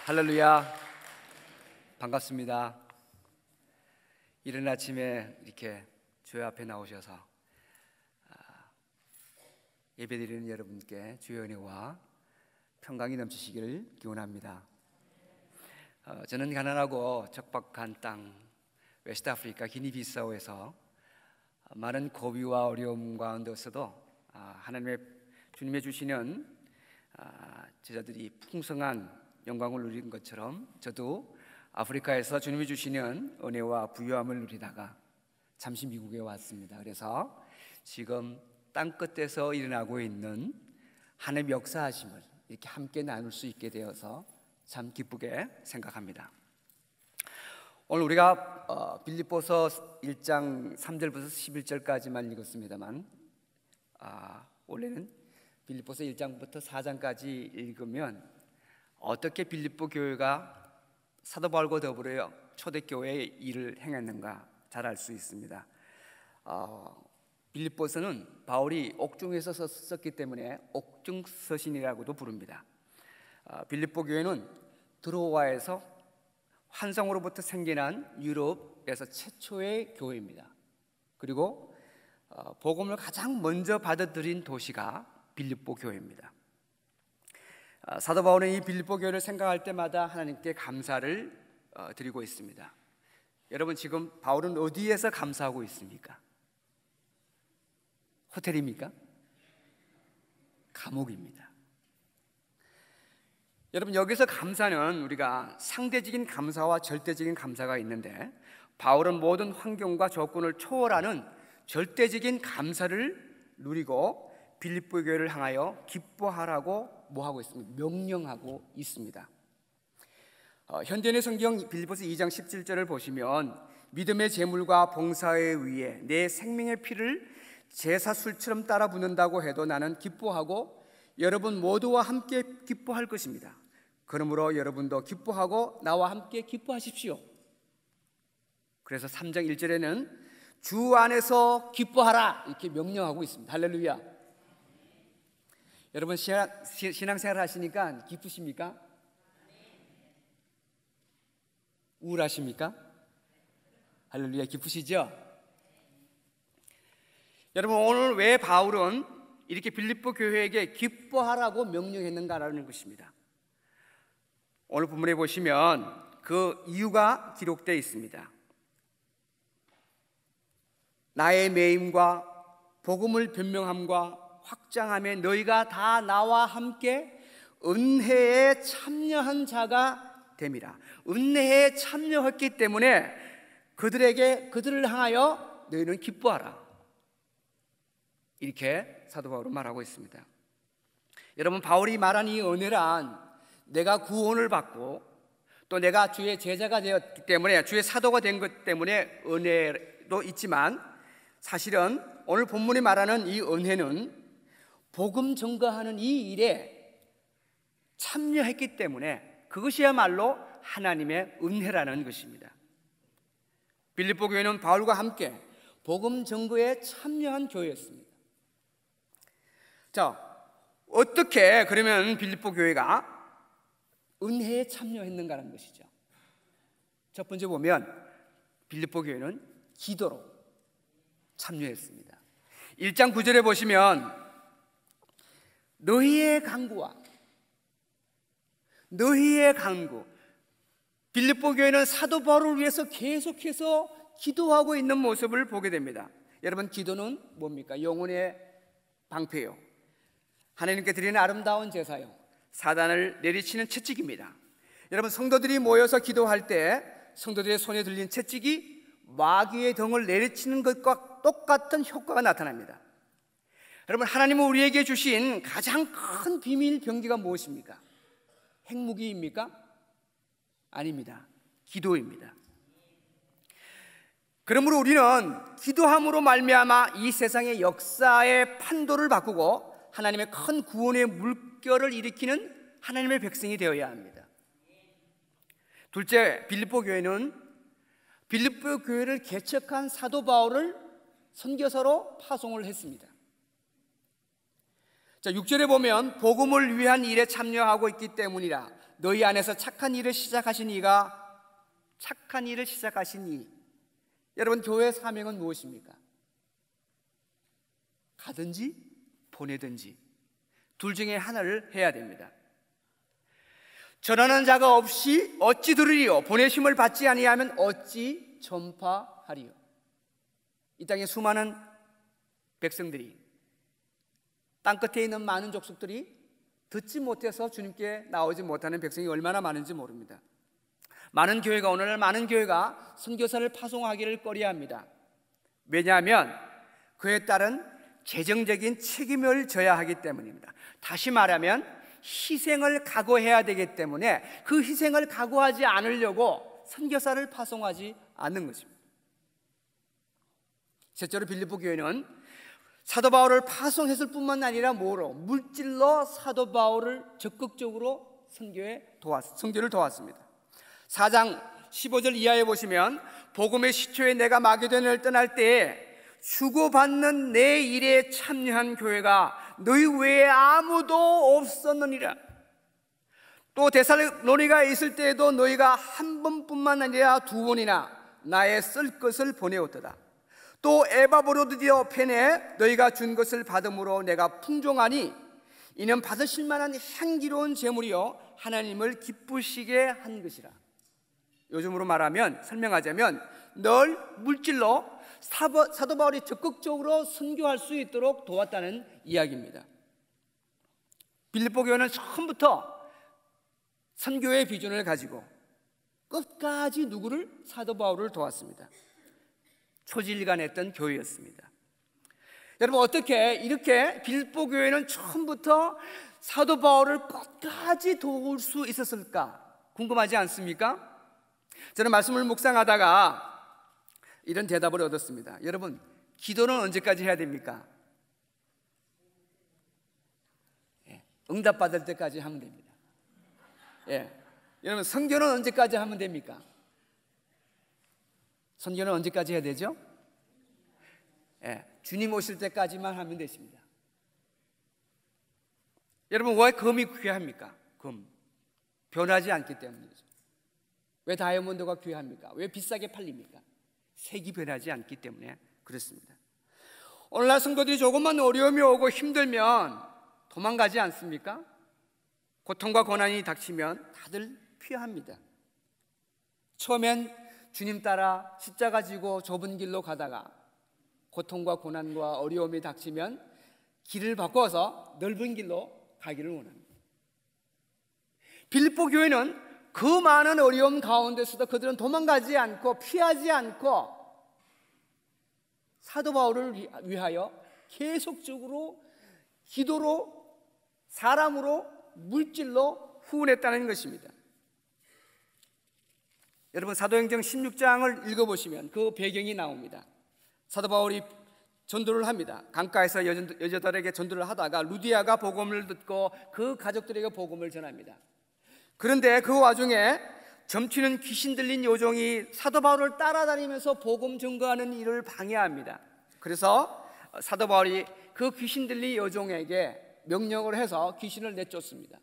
할렐루야, 반갑습니다. 이른 아침에 이렇게 주의 앞에 나오셔서 예배드리는 여러분께 주의 은혜와 평강이 넘치시기를 기원합니다. 저는 가난하고 척박한 땅 웨스트아프리카 기니비사우에서 많은 고비와 어려움 가운데서도 하나님의 주님의 주시는 제자들이 풍성한 영광을 누린 것처럼 저도 아프리카에서 주님이 주시는 은혜와 부유함을 누리다가 잠시 미국에 왔습니다. 그래서 지금 땅끝에서 일어나고 있는 하나님의 역사하심을 이렇게 함께 나눌 수 있게 되어서 참 기쁘게 생각합니다. 오늘 우리가 빌립보서 1장 3절부터 11절까지만 읽었습니다만 원래는 빌립보서 1장부터 4장까지 읽으면 어떻게 빌립보 교회가 사도 바울과 더불어 초대교회의 일을 행했는가 잘 알 수 있습니다. 빌립보서는 바울이 옥중에서 썼기 때문에 옥중서신이라고도 부릅니다. 빌립보 교회는 드로아에서 환상으로부터 생겨난 유럽에서 최초의 교회입니다. 그리고 복음을 가장 먼저 받아들인 도시가 빌립보 교회입니다. 사도 바울은 이 빌립보 교회를 생각할 때마다 하나님께 감사를 드리고 있습니다. 여러분, 지금 바울은 어디에서 감사하고 있습니까? 호텔입니까? 감옥입니다. 여러분, 여기서 감사는 우리가 상대적인 감사와 절대적인 감사가 있는데 바울은 모든 환경과 조건을 초월하는 절대적인 감사를 누리고 빌립보 교회를 향하여 기뻐하라고 뭐하고 있습니다? 명령하고 있습니다. 현대인의 성경 빌립보서 2장 17절을 보시면 믿음의 제물과 봉사에 의해 내 생명의 피를 제사술처럼 따라 붓는다고 해도 나는 기뻐하고 여러분 모두와 함께 기뻐할 것입니다. 그러므로 여러분도 기뻐하고 나와 함께 기뻐하십시오. 그래서 3장 1절에는 주 안에서 기뻐하라 이렇게 명령하고 있습니다. 할렐루야. 여러분, 신앙생활 하시니까 기쁘십니까? 우울하십니까? 할렐루야, 기쁘시죠? 여러분, 오늘 왜 바울은 이렇게 빌립보 교회에게 기뻐하라고 명령했는가라는 것입니다. 오늘 본문에 보시면 그 이유가 기록되어 있습니다. 나의 매임과 복음을 변명함과 확장함에 너희가 다 나와 함께 은혜에 참여한 자가 됨이라. 은혜에 참여했기 때문에 그들을 향하여 너희는 기뻐하라. 이렇게 사도 바울은 말하고 있습니다. 여러분, 바울이 말한 이 은혜란 내가 구원을 받고 또 내가 주의 제자가 되었기 때문에 주의 사도가 된 것 때문에 은혜도 있지만 사실은 오늘 본문이 말하는 이 은혜는 복음 전가하는 이 일에 참여했기 때문에 그것이야말로 하나님의 은혜라는 것입니다. 빌립보 교회는 바울과 함께 복음 전거에 참여한 교회였습니다. 자, 어떻게 그러면 빌립보 교회가 은혜에 참여했는가라는 것이죠. 첫 번째 보면 빌립보 교회는 기도로 참여했습니다. 1장 9절에 보시면 너희의 간구 빌립보 교회는 사도 바울을 위해서 계속해서 기도하고 있는 모습을 보게 됩니다. 여러분, 기도는 뭡니까? 영혼의 방패요, 하나님께 드리는 아름다운 제사요, 사단을 내리치는 채찍입니다. 여러분, 성도들이 모여서 기도할 때 성도들의 손에 들린 채찍이 마귀의 덩을 내리치는 것과 똑같은 효과가 나타납니다. 여러분, 하나님은 우리에게 주신 가장 큰 비밀 병기가 무엇입니까? 핵무기입니까? 아닙니다. 기도입니다. 그러므로 우리는 기도함으로 말미암아 이 세상의 역사의 판도를 바꾸고 하나님의 큰 구원의 물결을 일으키는 하나님의 백성이 되어야 합니다. 둘째, 빌립보 교회는 빌립보 교회를 개척한 사도 바울을 선교사로 파송을 했습니다. 자, 6절에 보면 복음을 위한 일에 참여하고 있기 때문이라 너희 안에서 착한 일을 시작하신 이가 여러분, 교회의 사명은 무엇입니까? 가든지 보내든지 둘 중에 하나를 해야 됩니다. 전하는 자가 없이 어찌 들으리요? 보내심을 받지 아니하면 어찌 전파하리요? 이 땅에 수많은 백성들이, 땅끝에 있는 많은 족속들이 듣지 못해서 주님께 나오지 못하는 백성이 얼마나 많은지 모릅니다. 많은 교회가, 오늘날 많은 교회가 선교사를 파송하기를 꺼려합니다. 왜냐하면 그에 따른 재정적인 책임을 져야 하기 때문입니다. 다시 말하면 희생을 각오해야 되기 때문에 그 희생을 각오하지 않으려고 선교사를 파송하지 않는 것입니다. 실제로 빌립보 교회는 사도 바울을 파송했을 뿐만 아니라 물질로 사도 바울을 적극적으로 선교를 도왔습니다. 4장 15절 이하에 보시면, 복음의 시초에 내가 마게도냐를 떠날 때에 주고받는 내 일에 참여한 교회가 너희 외에 아무도 없었느니라. 또 데살로니가에 있을 때에도 너희가 한 번뿐만 아니라 두 번이나 나의 쓸 것을 보내었도다. 또 에바브로디오 펜에 너희가 준 것을 받음으로 내가 풍종하니 이는 받으실 만한 향기로운 제물이요 하나님을 기쁘시게 한 것이라. 요즘으로 설명하자면 늘 물질로 사도 바울이 적극적으로 선교할 수 있도록 도왔다는 이야기입니다. 빌립보 교회는 처음부터 선교의 비전을 가지고 끝까지 누구를? 사도 바울을 도왔습니다. 초지일관했던 교회였습니다. 여러분, 어떻게 이렇게 빌립보 교회는 처음부터 사도 바울을 끝까지 도울 수 있었을까 궁금하지 않습니까? 저는 말씀을 묵상하다가 이런 대답을 얻었습니다. 여러분, 기도는 언제까지 해야 됩니까? 응답받을 때까지 하면 됩니다. 여러분, 선교는 언제까지 하면 됩니까? 선교는 언제까지 해야 되죠? 주님 오실 때까지만 하면 되십니다. 여러분, 왜 금이 귀합니까? 금 변하지 않기 때문이죠. 왜 다이아몬드가 귀합니까? 왜 비싸게 팔립니까? 색이 변하지 않기 때문에 그렇습니다. 오늘날 성도들이 조금만 어려움이 오고 힘들면 도망가지 않습니까? 고통과 고난이 닥치면 다들 피합니다. 처음엔 주님 따라 십자가 지고 좁은 길로 가다가 고통과 고난과 어려움이 닥치면 길을 바꿔서 넓은 길로 가기를 원합니다. 빌립보 교회는 그 많은 어려움 가운데서도 그들은 도망가지 않고 피하지 않고 사도 바울을 위하여 계속적으로 기도로, 사람으로, 물질로 후원했다는 것입니다. 여러분, 사도행전 16장을 읽어보시면 그 배경이 나옵니다. 사도 바울이 전도를 합니다. 강가에서 여자들에게 전도를 하다가 루디아가 복음을 듣고 그 가족들에게 복음을 전합니다. 그런데 그 와중에 점치는 귀신 들린 요정이 사도 바울을 따라다니면서 복음 전거하는 일을 방해합니다. 그래서 사도 바울이 그 귀신 들린 요정에게 명령을 해서 귀신을 내쫓습니다.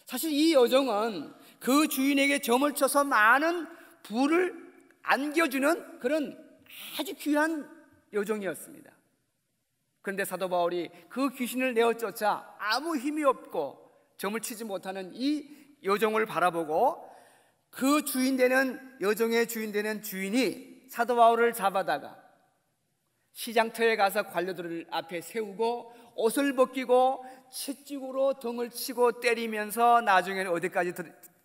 사실 이 요정은 그 주인에게 점을 쳐서 많은 부를 안겨주는 그런 아주 귀한 요정이었습니다. 그런데 사도 바울이 그 귀신을 내어쫓아 아무 힘이 없고 점을 치지 못하는 이 요정을 바라보고 그 여정의 주인 되는 주인이 사도 바울을 잡아다가 시장터에 가서 관료들을 앞에 세우고 옷을 벗기고 채찍으로 등을 치고 때리면서 나중에는 어디까지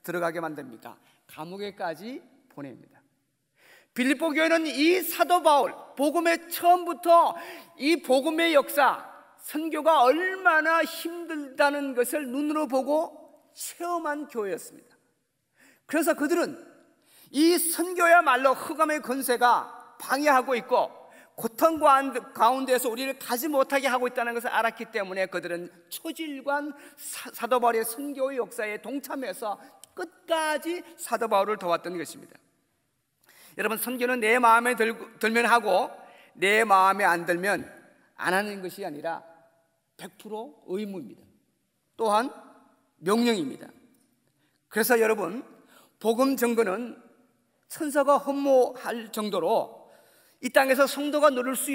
들어가게 만듭니까? 감옥에까지 보냅니다. 빌립보 교회는 이 사도 바울, 복음의 처음부터 이 복음의 역사, 선교가 얼마나 힘들다는 것을 눈으로 보고 체험한 교회였습니다. 그래서 그들은 이 선교야말로 흑암의 권세가 방해하고 있고 고통 가운데에서 우리를 가지 못하게 하고 있다는 것을 알았기 때문에 그들은 초질관 사도 바울의 선교의 역사에 동참해서 끝까지 사도 바울을 도왔던 것입니다. 여러분, 선교는 내 마음에 들면 하고 내 마음에 안 들면 안 하는 것이 아니라 100% 의무입니다. 또한 명령입니다. 그래서 여러분, 복음 증거는 천사가 흠모할 정도로 이 땅에서 성도가 누릴 수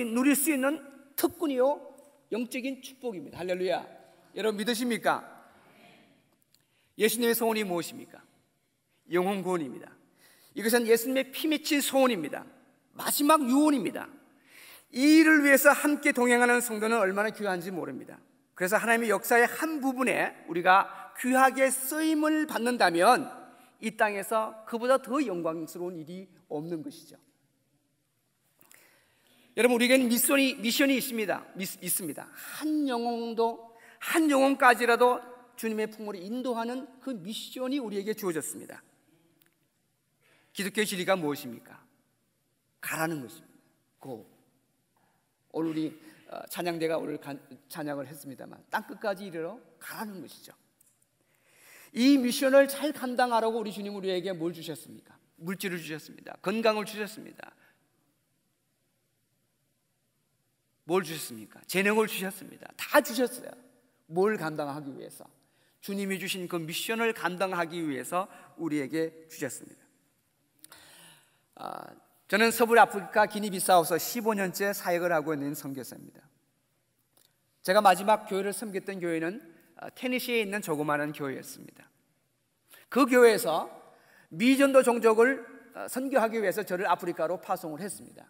있는 특권이요 영적인 축복입니다. 할렐루야. 여러분 믿으십니까? 예수님의 소원이 무엇입니까? 영혼 구원입니다. 이것은 예수님의 피 맺힌 소원입니다. 마지막 유언입니다. 이 일을 위해서 함께 동행하는 성도는 얼마나 귀한지 모릅니다. 그래서 하나님의 역사의 한 부분에 우리가 귀하게 쓰임을 받는다면 이 땅에서 그보다 더 영광스러운 일이 없는 것이죠. 여러분, 우리에겐 미션이 있습니다. 한 영혼까지라도 주님의 품으로 인도하는 그 미션이 우리에게 주어졌습니다. 기독교의 진리가 무엇입니까? 가라는 것입니다. 오늘 우리 찬양대가 오늘 찬양을 했습니다만 땅끝까지 이르러 가라는 것이죠. 이 미션을 잘 감당하라고 우리 주님 우리에게 뭘 주셨습니까? 물질을 주셨습니다. 건강을 주셨습니다. 뭘 주셨습니까? 재능을 주셨습니다. 다 주셨어요. 뭘 감당하기 위해서? 주님이 주신 그 미션을 감당하기 위해서 우리에게 주셨습니다. 저는 서부 아프리카 기니비사우에서 15년째 사역을 하고 있는 선교사입니다. 제가 마지막 교회를 섬겼던 교회는 테니시에 있는 조그마한 교회였습니다. 그 교회에서 미전도 종족을 선교하기 위해서 저를 아프리카로 파송을 했습니다.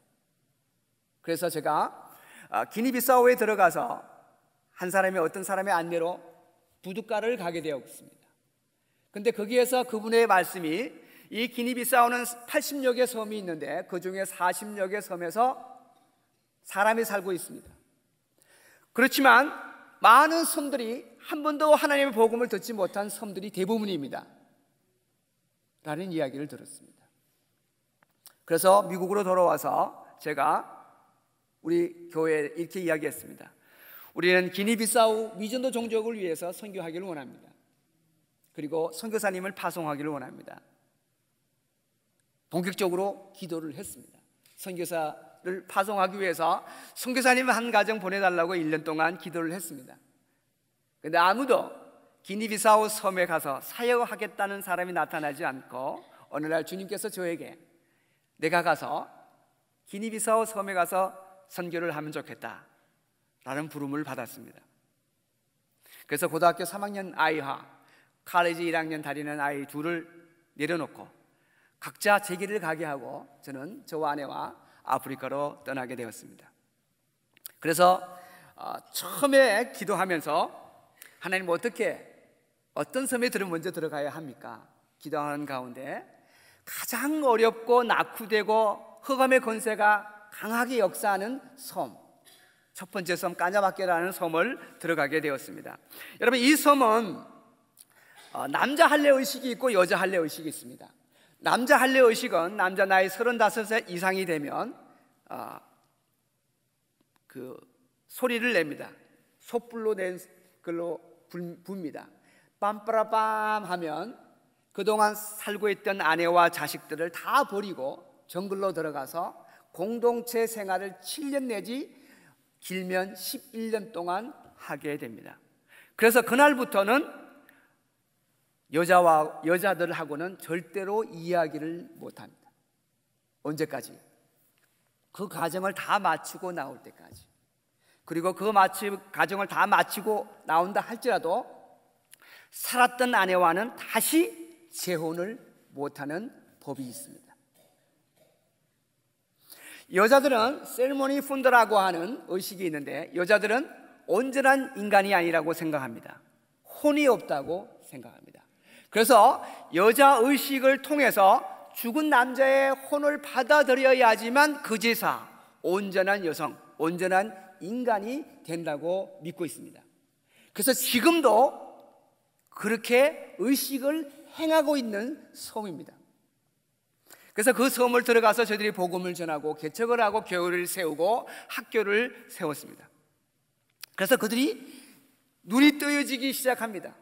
그래서 제가 기니비사우에 들어가서 어떤 사람의 안내로 부둣가를 가게 되었습니다. 그런데 거기에서 그분의 말씀이 이 기니비사우는 80여 개 섬이 있는데 그 중에 40여 개 섬에서 사람이 살고 있습니다. 그렇지만 많은 섬들이 한 번도 하나님의 복음을 듣지 못한 섬들이 대부분입니다 라는 이야기를 들었습니다. 그래서 미국으로 돌아와서 제가 우리 교회에 이렇게 이야기했습니다. 우리는 기니비사우 미전도 종족을 위해서 선교하기를 원합니다. 그리고 선교사님을 파송하기를 원합니다. 본격적으로 기도를 했습니다. 선교사를 파송하기 위해서 선교사님 한 가정 보내달라고 1년 동안 기도를 했습니다. 그런데 아무도 기니비사우 섬에 가서 사역하겠다는 사람이 나타나지 않고 어느 날 주님께서 저에게 내가 가서 기니비사우 섬에 가서 선교를 하면 좋겠다 라는 부름을 받았습니다. 그래서 고등학교 3학년 아이와 칼리지 1학년 다니는 아이 둘을 내려놓고 각자 제 길을 가게 하고 저는 저와 아내와 아프리카로 떠나게 되었습니다. 그래서 처음에 기도하면서 하나님 어떤 섬에 먼저 들어가야 합니까? 기도하는 가운데 가장 어렵고 낙후되고 흑암의 권세가 강하게 역사하는 섬, 첫 번째 섬 까냐바케라는 섬을 들어가게 되었습니다. 여러분, 이 섬은 남자 할례 의식이 있고 여자 할례 의식이 있습니다. 남자 할례 의식은 남자 나이 35세 이상이 되면 그 소리를 냅니다. 솥불로 낸 걸로 붑니다. 빰빠라빰 하면 그동안 살고 있던 아내와 자식들을 다 버리고 정글로 들어가서 공동체 생활을 7년 내지 길면 11년 동안 하게 됩니다. 그래서 그날부터는 여자들하고는 절대로 이야기를 못합니다. 언제까지? 그 과정을 다 마치고 나올 때까지. 그리고 그 과정을 다 마치고 나온다 할지라도 살았던 아내와는 다시 재혼을 못하는 법이 있습니다. 여자들은 세리머니 푼드라고 하는 의식이 있는데 여자들은 온전한 인간이 아니라고 생각합니다. 혼이 없다고 생각합니다. 그래서 여자 의식을 통해서 죽은 남자의 혼을 받아들여야지만 그제서 온전한 여성, 온전한 인간이 된다고 믿고 있습니다. 그래서 지금도 그렇게 의식을 행하고 있는 섬입니다. 그래서 그 섬을 들어가서 저희들이 복음을 전하고 개척을 하고 교회를 세우고 학교를 세웠습니다. 그래서 그들이 눈이 뜨여지기 시작합니다.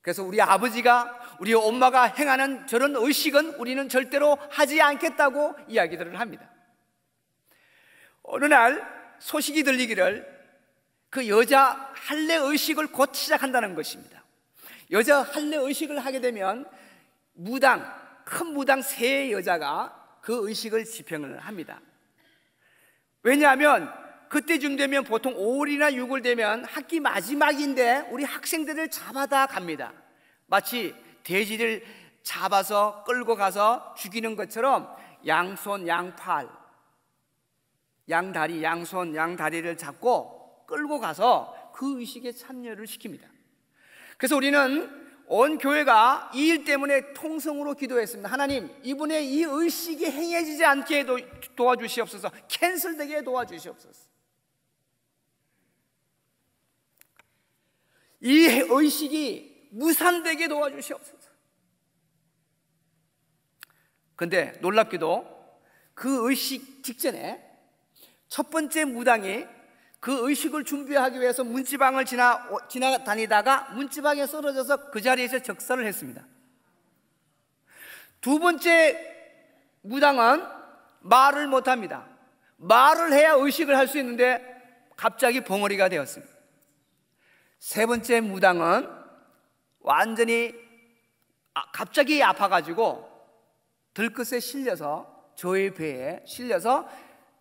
그래서 우리 아버지가, 우리 엄마가 행하는 저런 의식은 우리는 절대로 하지 않겠다고 이야기들을 합니다. 어느 날 소식이 들리기를 그 여자 할례 의식을 곧 시작한다는 것입니다. 여자 할례 의식을 하게 되면 큰 무당 세 여자가 그 의식을 집행을 합니다. 왜냐하면 그때쯤 되면 보통 5월이나 6월 되면 학기 마지막인데 우리 학생들을 잡아다 갑니다. 마치 돼지를 잡아서 끌고 가서 죽이는 것처럼 양손 양팔, 양다리, 양손 양다리를 잡고 끌고 가서 그 의식에 참여를 시킵니다. 그래서 우리는 온 교회가 이 일 때문에 통성으로 기도했습니다. 하나님, 이분의 이 의식이 행해지지 않게 도와주시옵소서. 캔슬되게 도와주시옵소서. 이 의식이 무산되게 도와주시옵소서. 근데 놀랍게도 그 의식 직전에 첫 번째 무당이 그 의식을 준비하기 위해서 문지방을 지나다니다가 문지방에 쓰러져서 그 자리에서 적설을 했습니다. 두 번째 무당은 말을 못합니다. 말을 해야 의식을 할 수 있는데 갑자기 벙어리가 되었습니다. 세 번째 무당은 완전히 갑자기 아파가지고 들것에 실려서 저의 배에 실려서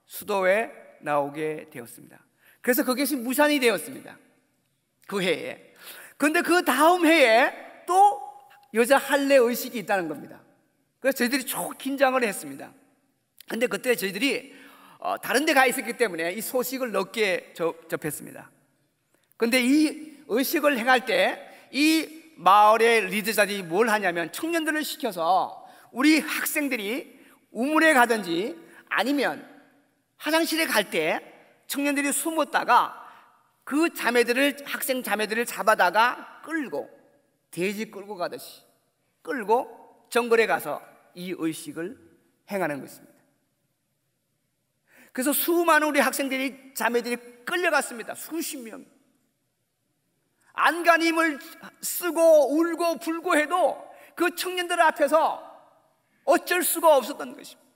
수도에 나오게 되었습니다. 그래서 그것이 무산이 되었습니다. 그 해에. 그런데 그 다음 해에 또 여자 할례 의식이 있다는 겁니다. 그래서 저희들이 çok 긴장을 했습니다. 그런데 그때 저희들이 다른 데 가 있었기 때문에 이 소식을 늦게 접했습니다. 그런데 이 의식을 행할 때 이 마을의 리더자들이 뭘 하냐면 청년들을 시켜서 우리 학생들이 우물에 가든지 아니면 화장실에 갈 때 청년들이 숨었다가 그 학생 자매들을 잡아다가 끌고 돼지 끌고 가듯이 끌고 정글에 가서 이 의식을 행하는 것입니다. 그래서 수많은 우리 학생들이 자매들이 끌려갔습니다. 수십 명. 안간힘을 쓰고 울고 불고 해도 그 청년들 앞에서 어쩔 수가 없었던 것입니다.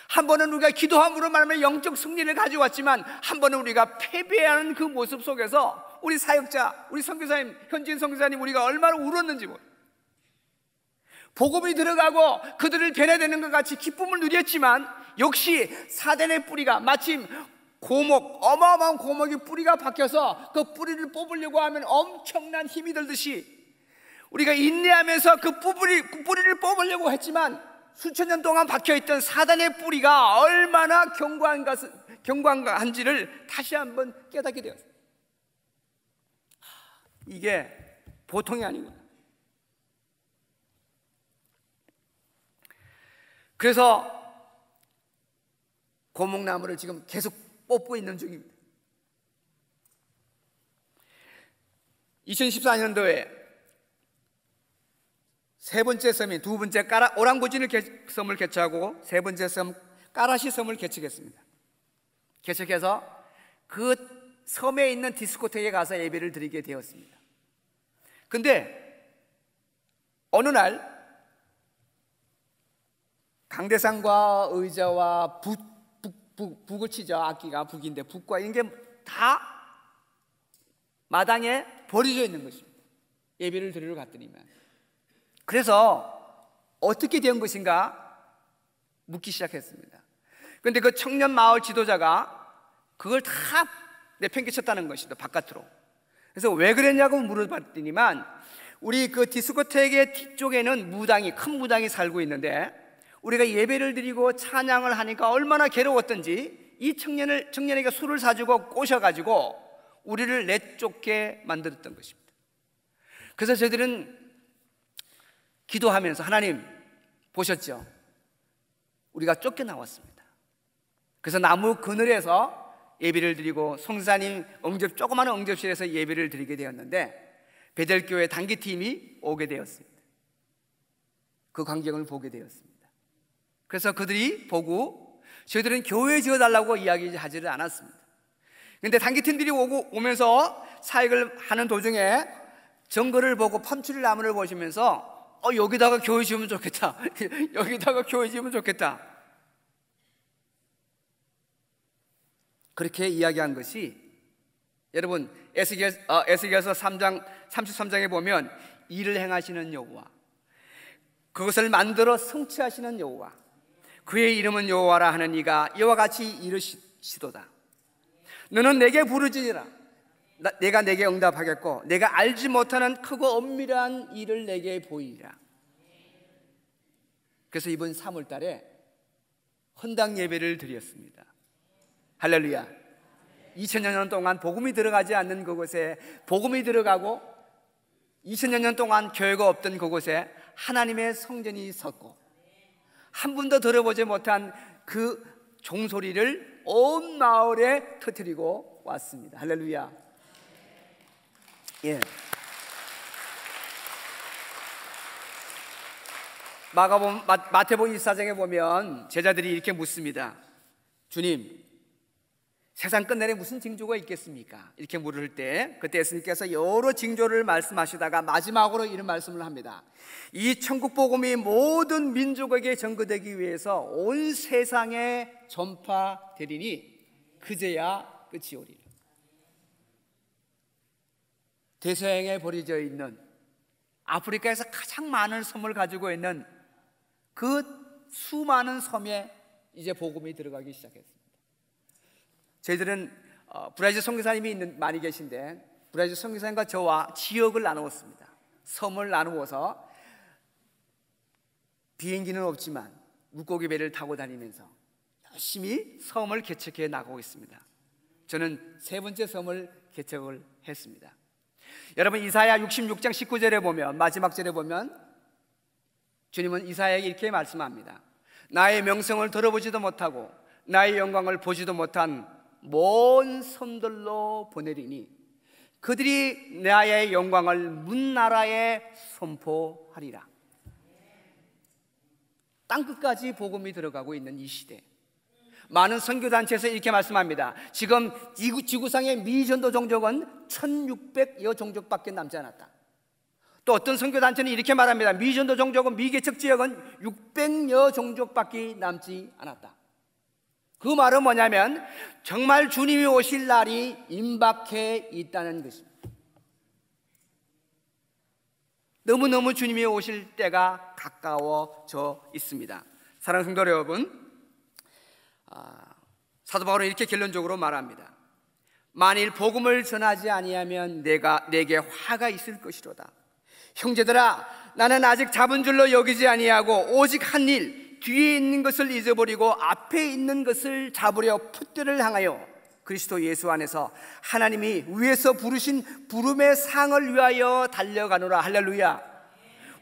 한 번은 우리가 기도함으로 말하면 영적 승리를 가져왔지만 한 번은 우리가 패배하는 그 모습 속에서 우리 사역자, 우리 선교사님, 현진 선교사님 우리가 얼마나 울었는지 모릅니다. 복음이 들어가고 그들을 변해되는 것 같이 기쁨을 누렸지만 역시 사단의 뿌리가 마침 어마어마한 고목이 뿌리가 박혀서 그 뿌리를 뽑으려고 하면 엄청난 힘이 들듯이 우리가 인내하면서 그 뿌리를 뽑으려고 했지만 수천 년 동안 박혀있던 사단의 뿌리가 얼마나 견고한지를 다시 한번 깨닫게 되었어요. 이게 보통이 아니구나. 그래서 고목나무를 지금 계속 뽑고 있는 중입니다. 2014년도에 세 번째 섬인 두 번째 오랑고진을 섬을 개척하고 세 번째 섬 까라시 섬을 개척했습니다. 개척해서 그 섬에 있는 디스코텍에 가서 예배를 드리게 되었습니다. 근데 어느 날 강대상과 의자와 북을 치죠. 악기가 북인데 북과 이런 게 다 마당에 버려져 있는 것입니다. 예배를 드리러 갔더니만. 그래서 어떻게 된 것인가 묻기 시작했습니다. 그런데 그 청년 마을 지도자가 그걸 다 내팽개쳤다는 것이죠. 바깥으로. 그래서 왜 그랬냐고 물어봤더니만 우리 그 디스코텍의 뒤쪽에는 큰 무당이 살고 있는데 우리가 예배를 드리고 찬양을 하니까 얼마나 괴로웠던지 이 청년에게 술을 사주고 꼬셔가지고 우리를 내쫓게 만들었던 것입니다. 그래서 저희들은 기도하면서 하나님 보셨죠? 우리가 쫓겨나왔습니다. 그래서 나무 그늘에서 예배를 드리고 송사님 조그마한 응접실에서 예배를 드리게 되었는데 베델교회 단기팀이 오게 되었습니다. 그 광경을 보게 되었습니다. 그래서 그들이 보고 저희들은 교회 지어달라고 이야기하지를 않았습니다. 그런데 단기팀들이 오면서 사역을 하는 도중에 정글을 보고 팜추리 나무를 보시면서 여기다가 교회 지으면 좋겠다. 여기다가 교회 지으면 좋겠다. 그렇게 이야기한 것이 여러분 에스겔서 3장 33장에 보면 일을 행하시는 여호와, 그것을 만들어 성취하시는 여호와, 그의 이름은 여호와라 하는 이가 이와 같이 이르시도다. 너는 내게 부르짖으라. 내가 내게 응답하겠고 내가 알지 못하는 크고 엄밀한 일을 내게 보이리라. 그래서 이번 3월 달에 헌당 예배를 드렸습니다. 할렐루야. 2000여 년 동안 복음이 들어가지 않는 그곳에 복음이 들어가고 2000여 년 동안 교회가 없던 그곳에 하나님의 성전이 섰고 한 번도 들어보지 못한 그 종소리를 온 마을에 터뜨리고 왔습니다. 할렐루야. 예. 마태복음 24장에 보면 제자들이 이렇게 묻습니다. 주님, 세상 끝날에 무슨 징조가 있겠습니까? 이렇게 물을 때 그때 예수님께서 여러 징조를 말씀하시다가 마지막으로 이런 말씀을 합니다. 이 천국 복음이 모든 민족에게 전거되기 위해서 온 세상에 전파되리니 그제야 끝이 오리라. 대서양에 버려져 있는 아프리카에서 가장 많은 섬을 가지고 있는 그 수많은 섬에 이제 복음이 들어가기 시작했습니다. 저희들은 브라질 선교사님이 많이 계신데 브라질 선교사님과 저와 지역을 나누었습니다. 섬을 나누어서 비행기는 없지만 물고기 배를 타고 다니면서 열심히 섬을 개척해 나가고 있습니다. 저는 3번째 섬을 개척을 했습니다. 여러분 이사야 66장 19절에 보면 마지막 절에 보면 주님은 이사야에게 이렇게 말씀합니다. 나의 명성을 들어보지도 못하고 나의 영광을 보지도 못한 먼 섬들로 보내리니 그들이 나의 영광을 문나라에 선포하리라. 땅끝까지 복음이 들어가고 있는 이 시대, 많은 선교단체에서 이렇게 말씀합니다. 지금 지구상의 미전도 종족은 1600여 종족밖에 남지 않았다. 또 어떤 선교단체는 이렇게 말합니다. 미전도 종족은 미개척 지역은 600여 종족밖에 남지 않았다. 그 말은 뭐냐면 정말 주님이 오실 날이 임박해 있다는 것입니다. 너무너무 주님이 오실 때가 가까워져 있습니다. 사랑하는 성도 여러분, 사도 바울은 이렇게 결론적으로 말합니다. 만일 복음을 전하지 아니하면 내게 화가 있을 것이로다. 형제들아, 나는 아직 잡은 줄로 여기지 아니하고 오직 한 일, 뒤에 있는 것을 잊어버리고 앞에 있는 것을 잡으려 풋대를 향하여 그리스도 예수 안에서 하나님이 위에서 부르신 부름의 상을 위하여 달려가노라. 할렐루야.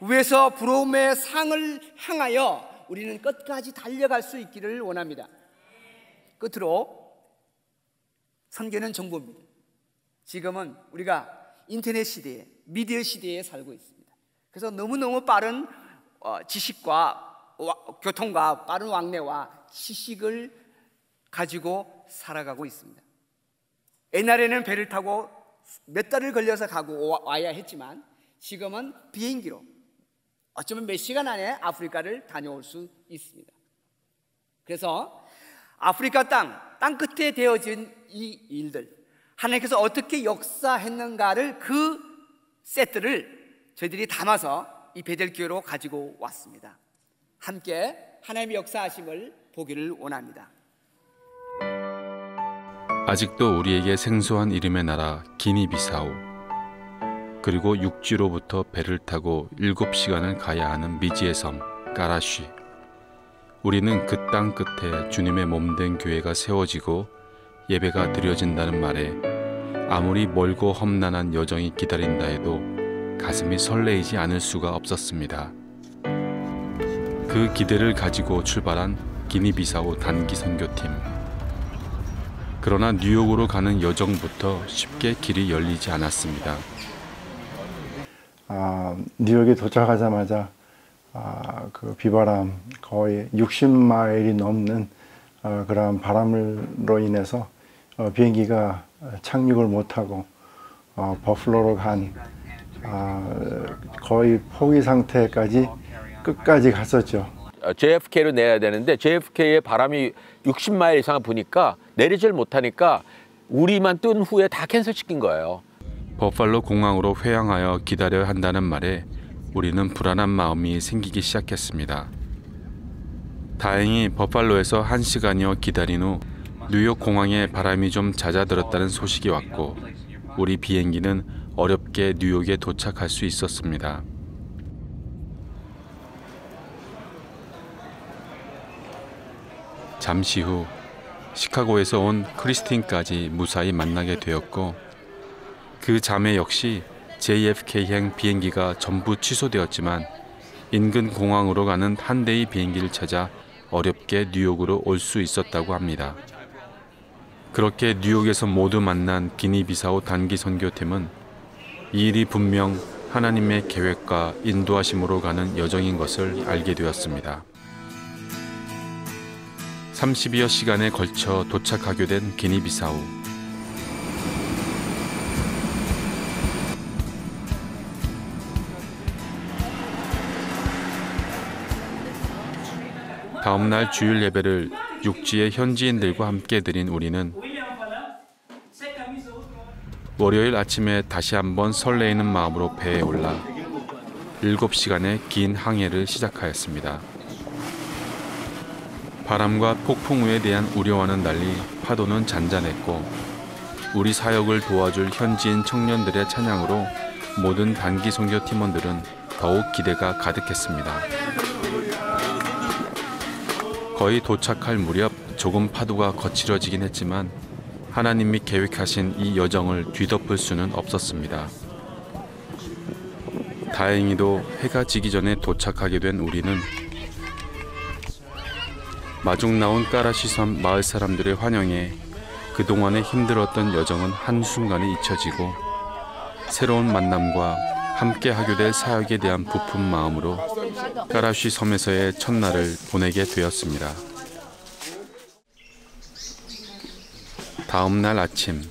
위에서 부름의 상을 향하여 우리는 끝까지 달려갈 수 있기를 원합니다. 끝으로 선교는 정보입니다. 지금은 우리가 인터넷 시대에, 미디어 시대에 살고 있습니다. 그래서 너무너무 빠른 지식과 교통과 빠른 왕래와 지식을 가지고 살아가고 있습니다. 옛날에는 배를 타고 몇 달을 걸려서 가고 와야 했지만 지금은 비행기로 어쩌면 몇 시간 안에 아프리카를 다녀올 수 있습니다. 그래서 아프리카 땅끝에 되어진 이 일들, 하나님께서 어떻게 역사했는가를 그 세트를 저희들이 담아서 이 베델교회로 가지고 왔습니다. 함께 하나님의 역사하심을 보기를 원합니다. 아직도 우리에게 생소한 이름의 나라 기니비사우, 그리고 육지로부터 배를 타고 7시간을 가야 하는 미지의 섬 까라쉬. 우리는 그 땅 끝에 주님의 몸된 교회가 세워지고 예배가 드려진다는 말에 아무리 멀고 험난한 여정이 기다린다 해도 가슴이 설레이지 않을 수가 없었습니다. 그 기대를 가지고 출발한 기니비사우 단기 선교팀. 그러나 뉴욕으로 가는 여정부터 쉽게 길이 열리지 않았습니다. 뉴욕에 도착하자마자 그 비바람 거의 60마일이 넘는 그런 바람으로 인해서 비행기가 착륙을 못하고 버플로로 간 거의 포기 상태까지 끝까지 갔었죠. JFK로 내려야 되는데 JFK에 바람이 60마일 이상 부니까 내리질 못하니까 우리만 뜬 후에 다 캔슬시킨 거예요. 버팔로 공항으로 회항하여 기다려야 한다는 말에 우리는 불안한 마음이 생기기 시작했습니다. 다행히 버팔로에서 1시간여 기다린 후 뉴욕 공항에 바람이 좀 잦아들었다는 소식이 왔고 우리 비행기는 어렵게 뉴욕에 도착할 수 있었습니다. 잠시 후 시카고에서 온 크리스틴까지 무사히 만나게 되었고 그 자매 역시 JFK행 비행기가 전부 취소되었지만 인근 공항으로 가는 한 대의 비행기를 찾아 어렵게 뉴욕으로 올 수 있었다고 합니다. 그렇게 뉴욕에서 모두 만난 기니비사우 단기 선교팀은 이 일이 분명 하나님의 계획과 인도하심으로 가는 여정인 것을 알게 되었습니다. 30여 시간에 걸쳐 도착하게 된 기니비사우. 다음 날 주일 예배를 육지의 현지인들과 함께 드린 우리는 월요일 아침에 다시 한번 설레이는 마음으로 배에 올라 7시간의 긴 항해를 시작하였습니다. 바람과 폭풍우에 대한 우려와는 달리 파도는 잔잔했고 우리 사역을 도와줄 현지인 청년들의 찬양으로 모든 단기 선교 팀원들은 더욱 기대가 가득했습니다. 거의 도착할 무렵 조금 파도가 거칠어지긴 했지만 하나님이 계획하신 이 여정을 뒤덮을 수는 없었습니다. 다행히도 해가 지기 전에 도착하게 된 우리는 마중 나온 까라시섬 마을 사람들의 환영에 그동안의 힘들었던 여정은 한순간에 잊혀지고 새로운 만남과 함께 하게 될 사역에 대한 부푼 마음으로 까라시 섬에서의 첫날을 보내게 되었습니다. 다음 날 아침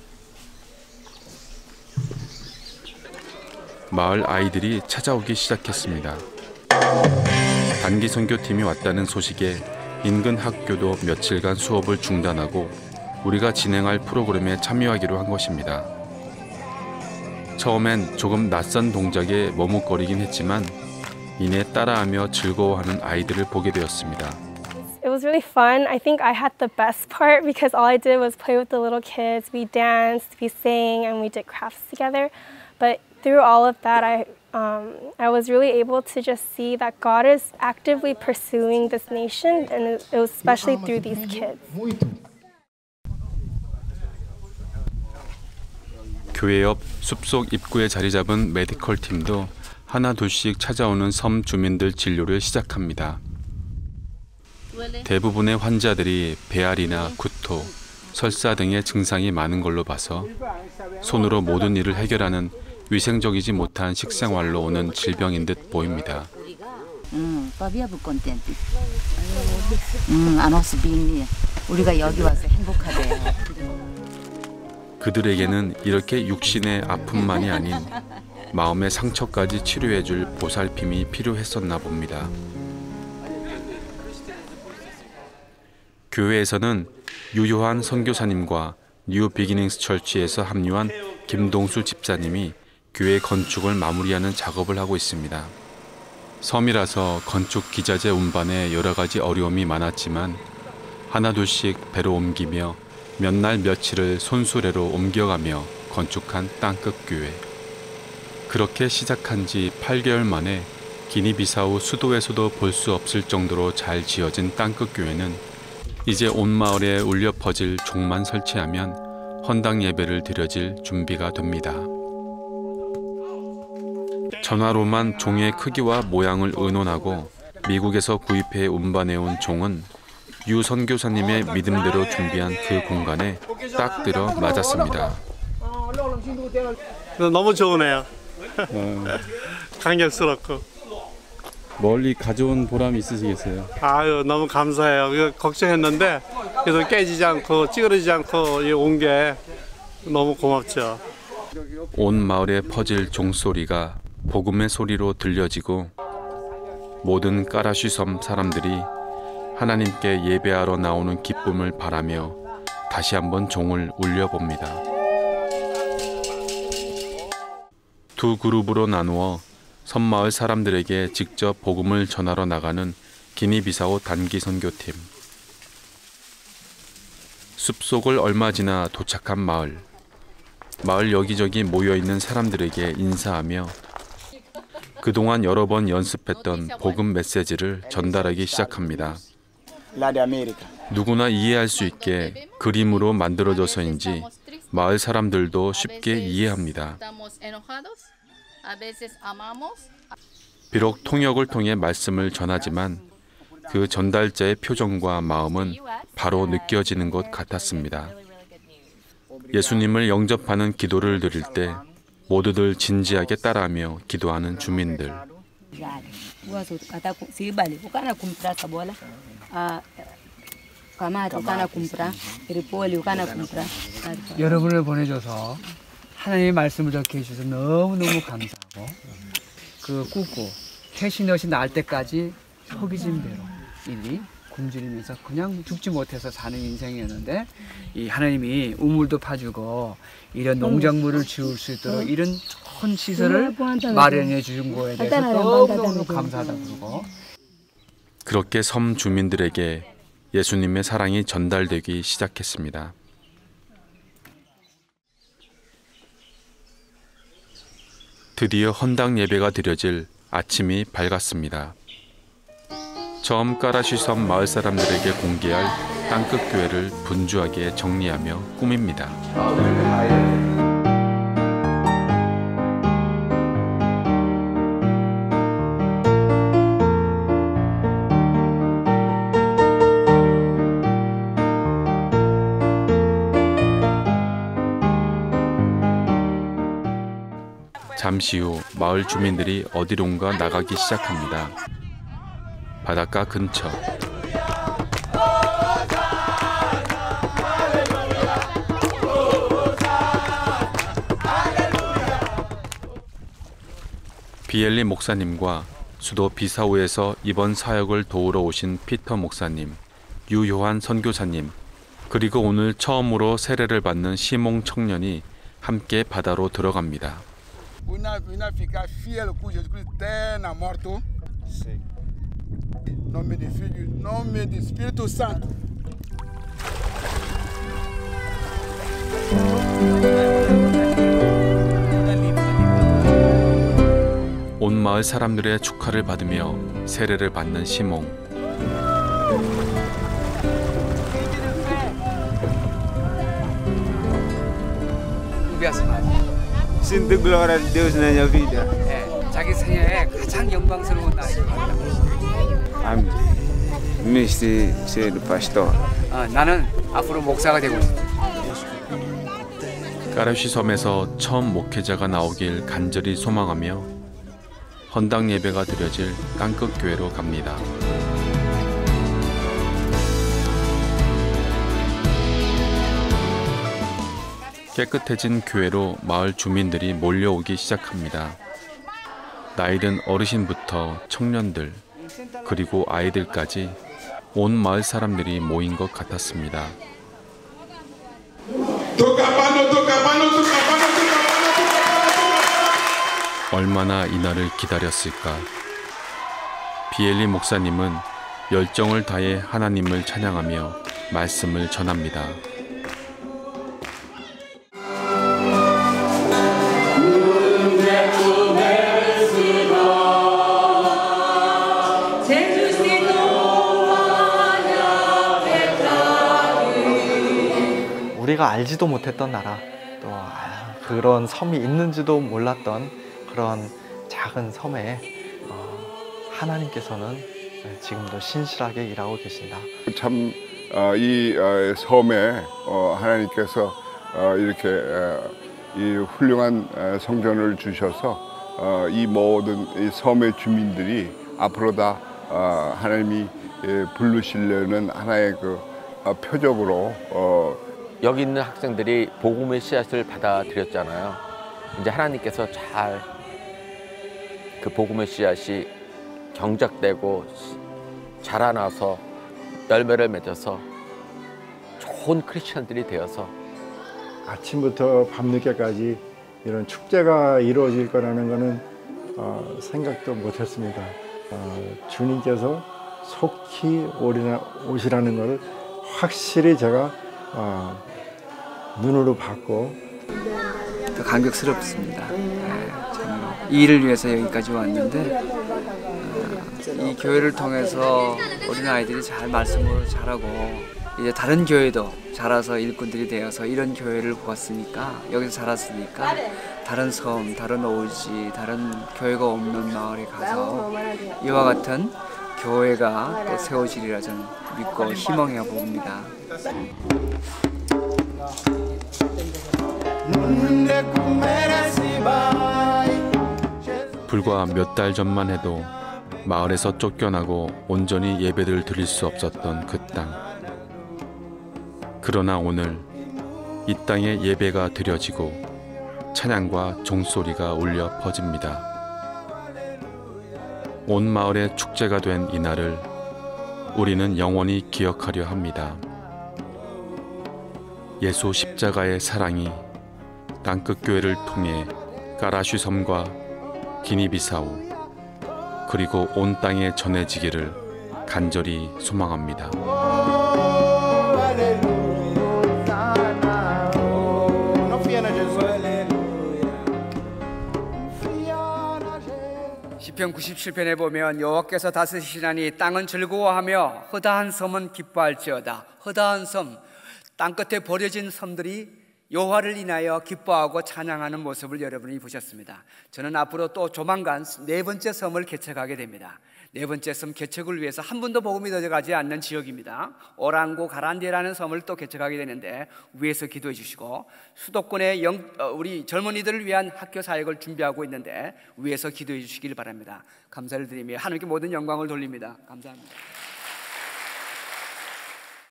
마을 아이들이 찾아오기 시작했습니다. 단기 선교팀이 왔다는 소식에 인근 학교도 며칠간 수업을 중단하고 우리가 진행할 프로그램에 참여하기로 한 것입니다. 처음엔 조금 낯선 동작에 머뭇거리긴 했지만 이내 따라하며 즐거워하는 아이들을 보게 되었습니다. It was really fun. I think I had the best part because all I did was play with the little kids. We danced, we sang, and we did crafts together. But through all of that, I was really able to just see that God is actively pursuing this nation, and it was especially through these kids. 교회 옆 숲속 입구에 자리 잡은 메디컬 팀도 하나 둘씩 찾아오는 섬 주민들 진료를 시작합니다. 대부분의 환자들이 배앓이나 구토, 설사 등의 증상이 많은 걸로 봐서 손으로 모든 일을 해결하는 위생적이지 못한 식생활로 오는 질병인 듯 보입니다. 우리가 여기 와서 행복하대요. 그들에게는 이렇게 육신의 아픔만이 아닌 마음의 상처까지 치료해줄 보살핌이 필요했었나 봅니다. 교회에서는 유효한 선교사님과 뉴 비기닝스 철치에서 합류한 김동수 집사님이 교회 건축을 마무리하는 작업을 하고 있습니다. 섬이라서 건축 기자재 운반에 여러 가지 어려움이 많았지만 하나둘씩 배로 옮기며 몇 날 며칠을 손수레로 옮겨가며 건축한 땅끝 교회. 그렇게 시작한 지 8개월 만에 기니비사우 수도에서도 볼 수 없을 정도로 잘 지어진 땅끝 교회는 이제 온 마을에 울려 퍼질 종만 설치하면 헌당 예배를 드려질 준비가 됩니다. 전화로만 종의 크기와 모양을 의논하고 미국에서 구입해 운반해온 종은 유 선교사님의 믿음대로 준비한 그 공간에 딱 들어 맞았습니다. 너무 좋으네요. 감격스럽고. 멀리 가져온 보람이 있으시겠어요? 아유, 너무 감사해요. 걱정했는데 그래도 깨지지 않고 찌그러지지 않고 온 게 너무 고맙죠. 온 마을에 퍼질 종소리가 복음의 소리로 들려지고 모든 까라쉬섬 사람들이 하나님께 예배하러 나오는 기쁨을 바라며 다시 한번 종을 울려봅니다. 두 그룹으로 나누어 섬마을 사람들에게 직접 복음을 전하러 나가는 기니비사우 단기 선교팀. 숲속을 얼마 지나 도착한 마을. 마을 여기저기 모여있는 사람들에게 인사하며 그동안 여러 번 연습했던 복음 메시지를 전달하기 시작합니다. 누구나 이해할 수 있게 그림으로 만들어져서인지 마을 사람들도 쉽게 이해합니다. 비록 통역을 통해 말씀을 전하지만 그 전달자의 표정과 마음은 바로 느껴지는 것 같았습니다. 예수님을 영접하는 기도를 드릴 때 모두들 진지하게 따라하며 기도하는 주민들. 여러분을 보내줘서 하나님의 말씀을 적게 해주셔서 너무너무 감사하고 그 꾸고 해신옷이 날 때까지 속이진 대로 일이 굶주리면서 그냥 죽지 못해서 사는 인생이었는데 이 하나님이 우물도 파주고 이런 농작물을 지을 수 있도록 이런 좋은 시설을 마련해 주신 거에 대해서 너무너무 감사하다고 그러고 그렇게 섬 주민들에게 예수님의 사랑이 전달되기 시작했습니다. 드디어 헌당 예배가 드려질 아침이 밝았습니다. 처음 까라시 섬 마을 사람들에게 공개할 땅끝 교회를 분주하게 정리하며 꾸밉니다. 잠시 후 마을 주민들이 어디론가 나가기 시작합니다. 바닷가 근처. 비엘리 목사님과 수도 비사우에서 이번 사역을 도우러 오신 피터 목사님, 유요한 선교사님, 그리고 오늘 처음으로 세례를 받는 시몽 청년이 함께 바다로 들어갑니다. Nome do Filho, nome do Espírito Santo. 온 마을 사람들의 축하를 받으며 세례를 받는 시몽. Sinto glória de Deus na minha vida. 자기 생애에 가장 영광스러운 날입니다. Mestre ser pastor. 나는 앞으로 목사가 되고 싶다. 까라시 섬에서 처음 목회자가 나오길 간절히 소망하며 헌당 예배가 드려질 땅끝 교회로 갑니다. 깨끗해진 교회로 마을 주민들이 몰려오기 시작합니다. 나이든 어르신부터 청년들, 그리고 아이들까지 온 마을 사람들이 모인 것 같았습니다. 얼마나 이날을 기다렸을까. 비엘리 목사님은 열정을 다해 하나님을 찬양하며 말씀을 전합니다. 우리가 알지도 못했던 나라, 또 그런 섬이 있는지도 몰랐던 그런 작은 섬에 하나님께서는 지금도 신실하게 일하고 계신다. 참 이 섬에 하나님께서 이렇게 이 훌륭한 성전을 주셔서 이 모든 이 섬의 주민들이 앞으로 다 하나님이 부르시려는 하나의 그 표적으로 여기 있는 학생들이 복음의 씨앗을 받아들였잖아요. 이제 하나님께서 잘 그 복음의 씨앗이 경작되고 자라나서 열매를 맺어서 좋은 크리스천들이 되어서 아침부터 밤늦게까지 이런 축제가 이루어질 거라는 거는 생각도 못했습니다. 주님께서 속히 오시라는 것을 확실히 제가 눈으로 봤고 더 감격스럽습니다. 참, 이 일을 위해서 여기까지 왔는데 이 교회를 통해서 어린아이들이 잘 말씀을 잘하고 이제 다른 교회도 자라서 일꾼들이 되어서 이런 교회를 보았으니까 여기서 자랐으니까 다른 섬, 다른 오지, 다른 교회가 없는 마을에 가서 이와 같은 교회가 또 세워지리라 저는 믿고 희망해 봅니다. 불과 몇 달 전만 해도 마을에서 쫓겨나고 온전히 예배를 드릴 수 없었던 그 땅. 그러나 오늘 이 땅에 예배가 드려지고 찬양과 종소리가 울려 퍼집니다. 온 마을의 축제가 된 이날을 우리는 영원히 기억하려 합니다. 예수 십자가의 사랑이 땅끝 교회를 통해 까라슈 섬과 기니비사우 그리고 온 땅에 전해지기를 간절히 소망합니다. 시편 97편에 보면 여호와께서 다스리시나니 땅은 즐거워하며 허다한 섬은 기뻐할지어다. 허다한 섬, 땅끝에 버려진 섬들이 여호와를 인하여 기뻐하고 찬양하는 모습을 여러분이 보셨습니다. 저는 앞으로 또 조만간 4번째 섬을 개척하게 됩니다. 4번째 섬 개척을 위해서 한 번도 복음이 들어가지 않는 지역입니다. 오랑고 가란디라는 섬을 또 개척하게 되는데 위에서 기도해 주시고, 수도권의 우리 젊은이들을 위한 학교 사역을 준비하고 있는데 위에서 기도해 주시길 바랍니다. 감사를 드리며 하나님께 모든 영광을 돌립니다. 감사합니다.